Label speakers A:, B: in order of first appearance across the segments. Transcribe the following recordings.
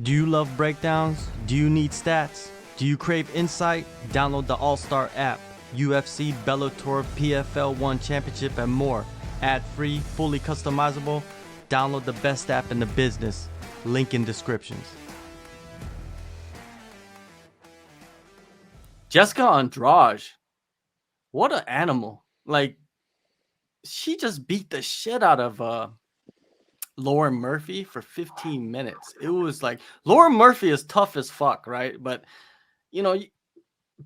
A: Do you love breakdowns? Do you need stats? Do you crave insight? Download the AllStar app. UFC, Bellator, PFL 1 Championship, and more. Ad-free, fully customizable. Download the best app in the business. Link in descriptions. Jessica Andrade. What an animal. Like, she just beat the shit out of Lauren Murphy for 15 minutes. It was like, Lauren Murphy is tough as fuck, right? But, you know,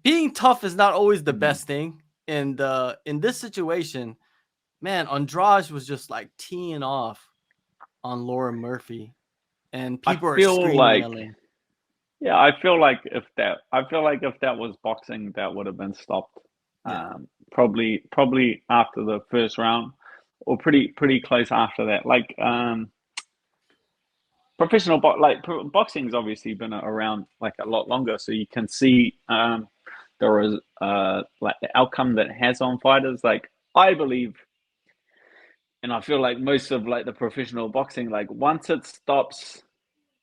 A: being tough is not always the best thing. And in this situation, man, Andrade was just like teeing off on Lauren Murphy, and
B: I
A: people are
B: feel
A: screaming,
B: like,
A: yelling.
B: yeah, I feel like if that was boxing, that would have been stopped.
A: Yeah,
B: Probably after the first round, or pretty close after that. Like, boxing's obviously been around like a lot longer, so you can see there is like the outcome that it has on fighters. Like, I believe, and I feel like most of like the professional boxing, like once it stops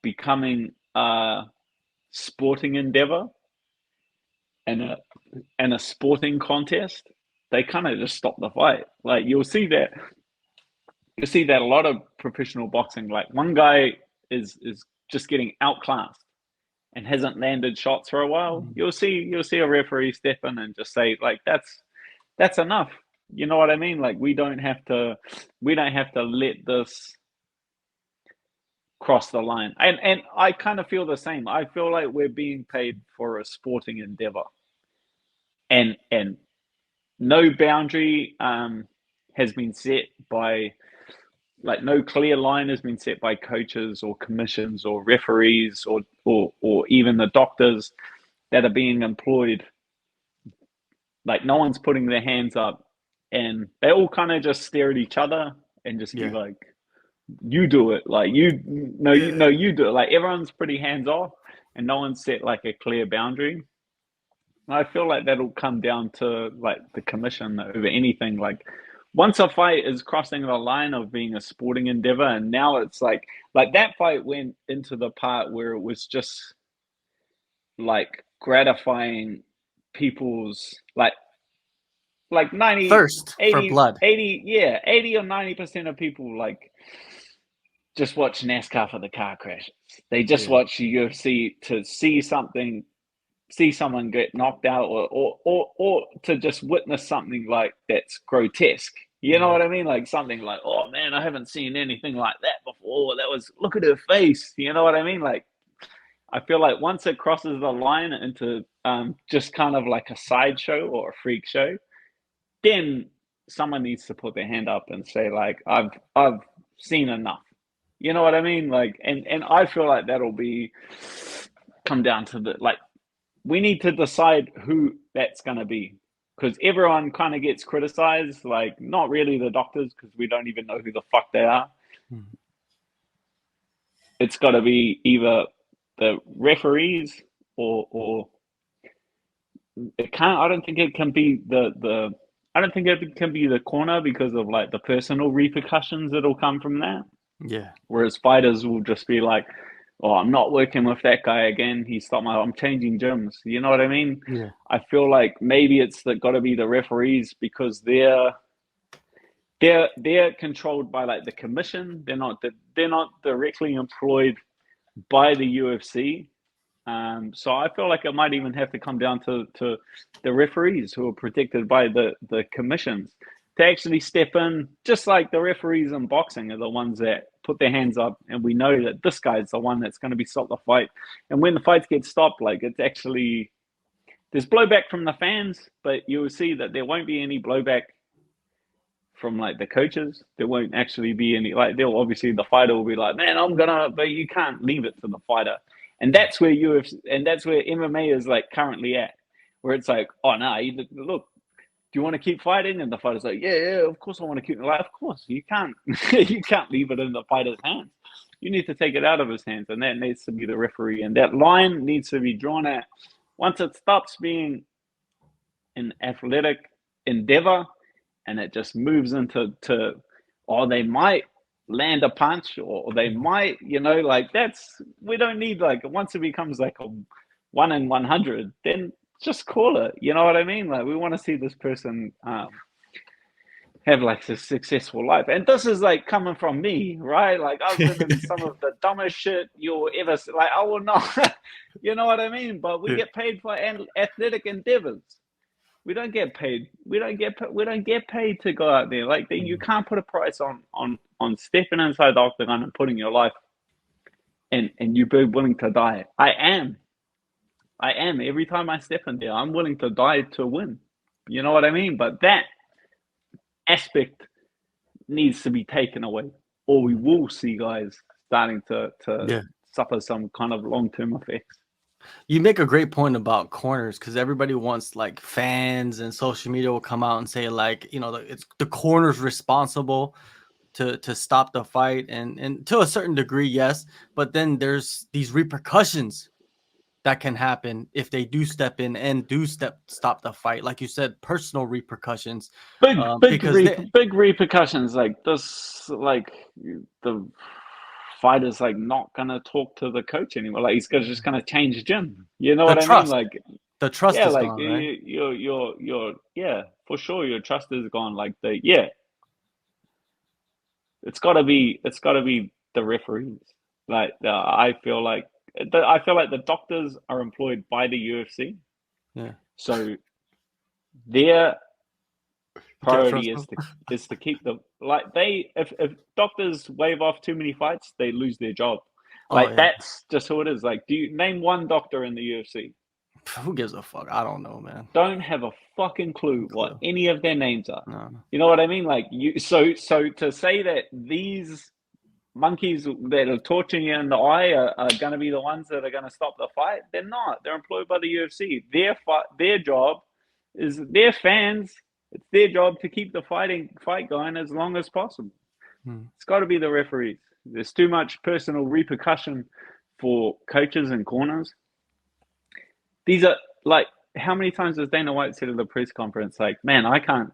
B: becoming a sporting endeavor and a sporting contest, they kind of just stop the fight. Like, you'll see that a lot of professional boxing, like one guy is just getting outclassed and hasn't landed shots for a while. You'll see a referee step in and just say, like, that's enough. You know what I mean? Like, we don't have to let this cross the line. And I kind of feel the same. I feel like we're being paid for a sporting endeavor, and no boundary has been set by, like, no clear line has been set by coaches or commissions or referees or even the doctors that are being employed. Like, no one's putting their hands up, and they all kind of just stare at each other and just be
A: yeah,
B: like, you do it. Like, you no you
A: yeah,
B: no you do it. Like, everyone's pretty hands off, and no one's set like a clear boundary. I feel like that'll come down to like the commission over anything. Like, once a fight is crossing the line of being a sporting endeavor, and now it's like that fight went into the part where it was just like gratifying people's like 90,
A: thirst for
B: 80,
A: blood.
B: 80, yeah, 80 or 90% of people like just watch NASCAR for the car crashes. They just
A: Yeah,
B: watch UFC to see someone get knocked out, or to just witness something like that's grotesque. You know
A: yeah,
B: what I mean? Like something like, oh man, I haven't seen anything like that before. That was, look at her face. You know what I mean? Like, I feel like once it crosses the line into just kind of like a sideshow or a freak show, then someone needs to put their hand up and say, like, I've seen enough. You know what I mean? Like, and I feel like that'll be come down to the, like, we need to decide who that's going to be, because everyone kind of gets criticized, like not really the doctors, because we don't even know who the fuck they are.
A: mhm.
B: It's got to be either the referees, or it can't. I don't think it can be the. I don't think it can be the corner because of like the personal repercussions that'll come from that.
A: Yeah,
B: Whereas fighters will just be like, "Oh, I'm not working with that guy again. He stopped my. I'm changing gyms." You know what I mean?
A: yeah,
B: I feel like maybe it's got to be the referees, because they're controlled by like the commission. They're not directly employed by the UFC. So I feel like it might even have to come down to the referees, who are protected by the commissions, to actually step in, just like the referees in boxing are the ones that put their hands up, and we know that this guy's the one that's going to be stop the fight. And when the fights get stopped, like, it's actually, there's blowback from the fans, but you will see that there won't be any blowback from like the coaches. There won't actually be any, like, they'll obviously, the fighter will be like, man, I'm gonna, but you can't leave it to the fighter. And
A: yeah,
B: that's where UFC, and that's where MMA is like currently at, where it's like, oh no, look, do you want to keep fighting? And the fighter's like, yeah, of course I want to keep. Like, of course you can't, you can't leave it in the fighter's hands. You need to take it out of his hands, and that needs to be the referee, and that line needs to be drawn at once it stops being an athletic endeavor, and it just moves into, or they might land a punch, or they might, like we don't need, like, once it becomes like a 1 in 100, then just call it. You know what I mean? Like, we want to see this person have like a successful life. And this is like coming from me, right? Like, I've been in some of the dumbest shit you'll ever like. I will not, you know what I mean? But we get paid for athletic endeavors. We don't get paid. We don't get paid to go out there. Like, you can't put a price on stepping inside the octagon and putting your life, and you be willing to die. I am. Every time I step in there, I'm willing to die to win. You know what I mean? But that aspect needs to be taken away, or we will see guys starting to suffer some kind of long-term effects.
A: You make a great point about corners, because everybody wants, like, fans and social media will come out and say, like, it's the corner's responsible to stop the fight, and to a certain degree, yes, but then there's these repercussions that can happen if they do step in and stop the fight, like you said, personal repercussions, because
B: Big repercussions, like this, like the fighter's like not gonna talk to the coach anymore. Like, he's just gonna change gym. You know
A: the
B: what I mean?
A: trust
B: Like,
A: the trust
B: yeah,
A: is
B: like
A: gone, right?
B: you're yeah, for sure, your trust is gone. Like, it's gotta be the referees. Like, I feel like the doctors are employed by the UFC,
A: Yeah,
B: so their
A: you can't trust
B: priority
A: them.
B: is to keep them, like, if doctors wave off too many fights, they lose their job.
A: Oh
B: Like,
A: yeah,
B: that's just who it is. Like, do you name one doctor in the UFC?
A: who gives a fuck? I don't know, man.
B: Don't have a fucking clue what
A: Clue.
B: any of their names are.
A: No.
B: You know what I mean? Like, so to say that these monkeys that are torturing you in the eye are going to be the ones that are going to stop the fight, they're not. They're employed by the UFC. Their job is their fans. It's their job to keep the fight going as long as possible. It's got to be the referees. There's too much personal repercussion for coaches and corners. These are, like, how many times has Dana White said at the press conference, like, man, I can't,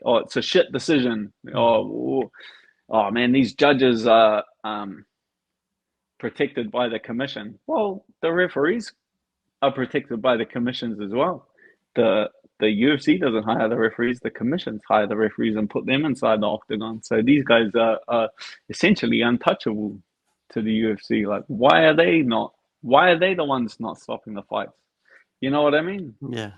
B: oh, it's a shit decision. Oh man, these judges are protected by the commission. Well, the referees are protected by the commissions as well. The UFC doesn't hire the referees; the commissions hire the referees and put them inside the octagon. So these guys are essentially untouchable to the UFC. Like, why are they not? Why are they the ones not stopping the fights? You know what I mean?
A: Yeah,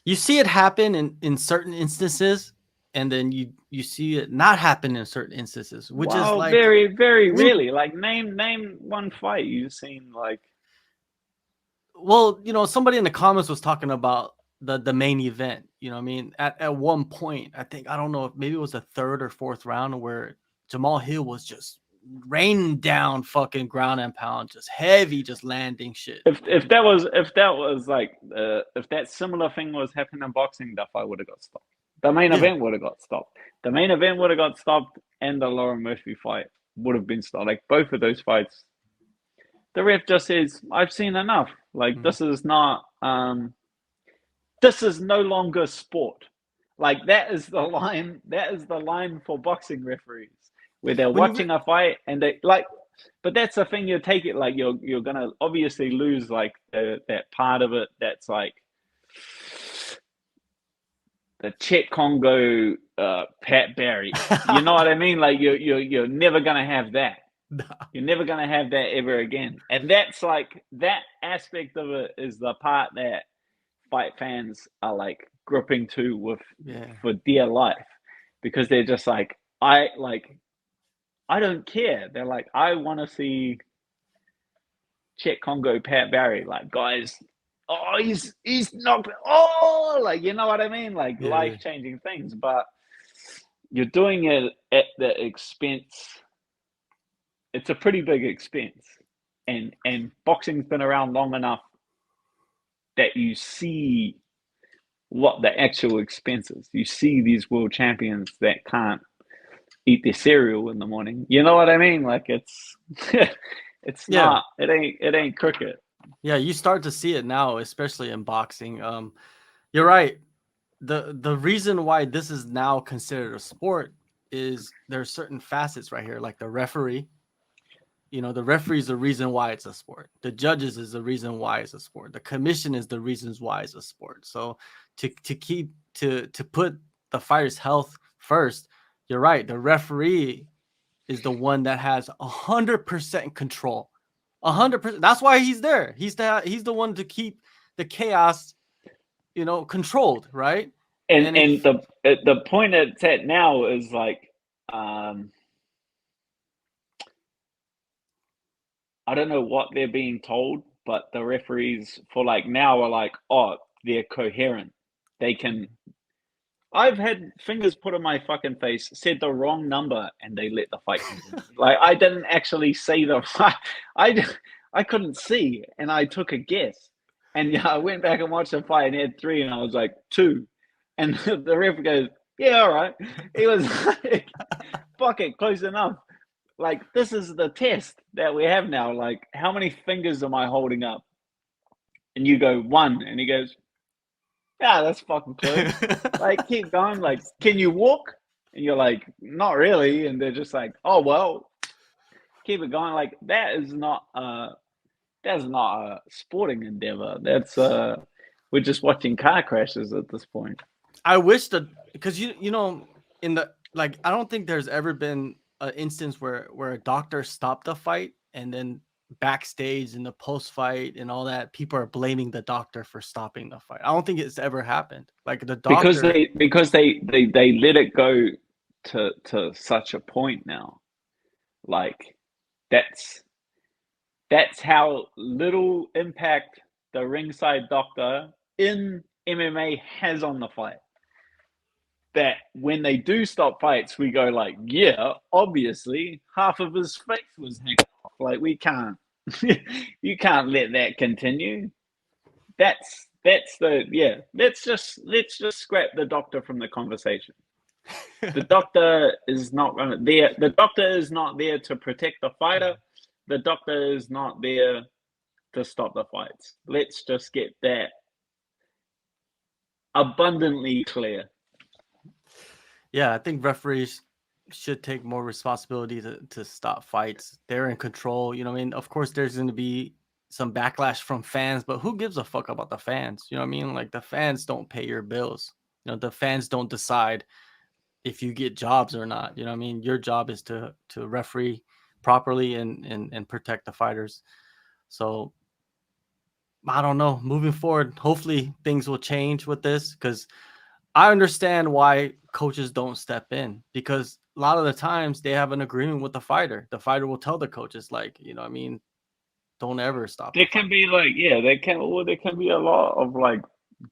A: you see it happen in certain instances, and then you see it not happen in certain instances, which is
B: Wow,
A: like,
B: very, very rarely. Like, name one fight you've seen, like.
A: well, somebody in the comments was talking about the main event. You know what I mean? At one point, I think, I don't know if maybe it was the third or fourth round, where Jamal Hill was just raining down fucking ground and pound, just heavy, just landing shit.
B: If that was like if that similar thing was happening in boxing, that fight would have got stopped. The main
A: Yeah.
B: event would have got stopped. The main event would have got stopped, and the Lauren Murphy fight would have been stopped. Like, both of those fights, the ref just says, "I've seen enough. Like, this is not. This is no longer sport." Like, that is the line. That is the line for boxing referees, where they're
A: When you
B: watching a fight and they like. But that's the thing. You take it, like, you're gonna obviously lose, like, that part of it. That's like the Chet Congo, Pat Barry. You know what I mean? Like, you're never gonna have that. You're never gonna have that ever again. And that's like, that aspect of it is the part that fight fans are like gripping to with for dear life, because they're just like, I don't care. They're like, I want to see Chet Congo, Pat Barry, like, guys. Oh, he's knocked. Oh, like, you know what I mean? Like, life changing things, but you're doing it at the expense. It's a pretty big expense, and boxing's been around long enough that you see what the actual expense is. You see these world champions that can't eat their cereal in the morning. You know what I mean? Like, it's it's
A: Yeah.
B: not. It ain't cricket.
A: Yeah, you start to see it now, especially in boxing. You're right. The reason why this is now considered a sport is there's certain facets right here, like the referee. The referee is the reason why it's a sport. The judges is the reason why it's a sport. The commission is the reasons why it's a sport. So to put the fighter's health first, you're right. The referee is the one that has 100% control. 100%. That's why he's there. He's the one to keep the chaos, controlled, right?
B: And
A: And if
B: the point it's at now is like, I don't know what they're being told, but the referees for like now are like, oh, they're coherent. They can. I've had fingers put on my fucking face, said the wrong number, and they let the fight continue. Like I didn't actually say the. I I couldn't see, and I took a guess, and yeah, I went back and watched the fight and had three, and I was like two, and the ref goes, yeah, all right. He was like, fuck it, close enough. Like this is the test that we have now. Like, how many fingers am I holding up? And you go one, and he goes, yeah, that's fucking close. Like, keep going. Like, can you walk? And you're like, not really. And they're just like, oh well, keep it going. Like that's not a sporting endeavor. That's we're just watching car crashes at this point.
A: I wish that, because in the, like, I don't think there's ever been an instance where a doctor stopped a fight and then backstage in the post fight and all that, people are blaming the doctor for stopping the fight. I don't think it's ever happened. Like the
B: Because
A: doctor,
B: they let it go to such a point now. Like that's that's how little impact the ringside doctor in MMA has on the fight. That when they do stop fights, we go like, yeah, obviously half of his face was hanging off. Like we can't, you can't let that continue. That's the yeah. Let's just scrap the doctor from the conversation. The doctor is not gonna there. The doctor is not there to protect the fighter. The doctor is not there to stop the fights. Let's just get that abundantly clear.
A: yeah, I think referees should take more responsibility to stop fights. They're in control. I mean, of course, there's going to be some backlash from fans, but who gives a fuck about the fans? You know what I mean? Like the fans don't pay your bills. The fans don't decide if you get jobs or not. You know what I mean? Your job is to referee properly and protect the fighters. So I don't know. Moving forward, hopefully things will change with this, because I understand why coaches don't step in, because a lot of the times they have an agreement with the fighter. The fighter will tell the coaches, like, I mean, don't ever stop the
B: There can
A: fight.
B: be like yeah, there can be a lot of like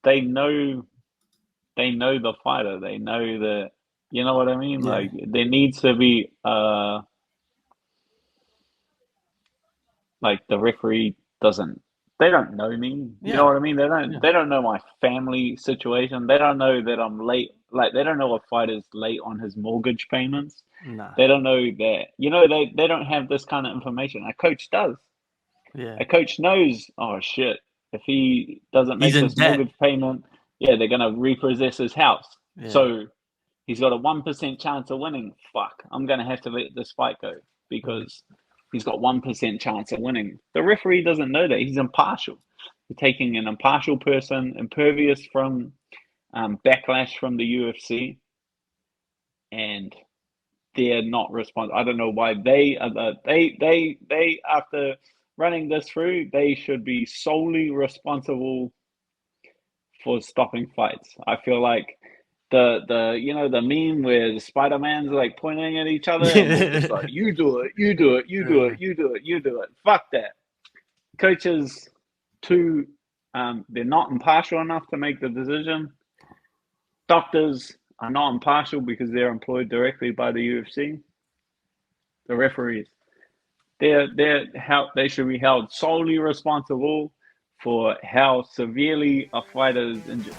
B: they know the fighter. They know that you know what I mean?
A: Yeah.
B: Like there needs to be like the referee doesn't they don't know me. You know
A: Yeah.
B: what I mean?
A: Yeah.
B: They don't know my family situation. They don't know that I'm late. Like they don't know a fighter's late on his mortgage payments.
A: Nah.
B: They don't know that they don't have this kind of information. A coach does.
A: Yeah.
B: A coach knows, oh shit, if he doesn't
A: He's
B: make
A: in
B: this
A: debt.
B: mortgage payment, yeah, they're gonna repossess his house.
A: Yeah.
B: So he's got a 1% chance of winning. Fuck, I'm gonna have to let this fight go
A: Right.
B: because he's got 1% chance of winning. The referee doesn't know that. He's impartial. You're taking an impartial person, impervious from backlash from the UFC, and they're not responsible. I don't know why they are they after running this through, they should be solely responsible for stopping fights. I feel like the meme where the Spider Man's like pointing at each other and they're just like,
A: Yeah.
B: you do it, you do it, you do it, you do it, you do it. Fuck that. Coaches too they're not impartial enough to make the decision. Doctors are not impartial because they're employed directly by the UFC. The referees. They should be held solely responsible for how severely a fighter is injured.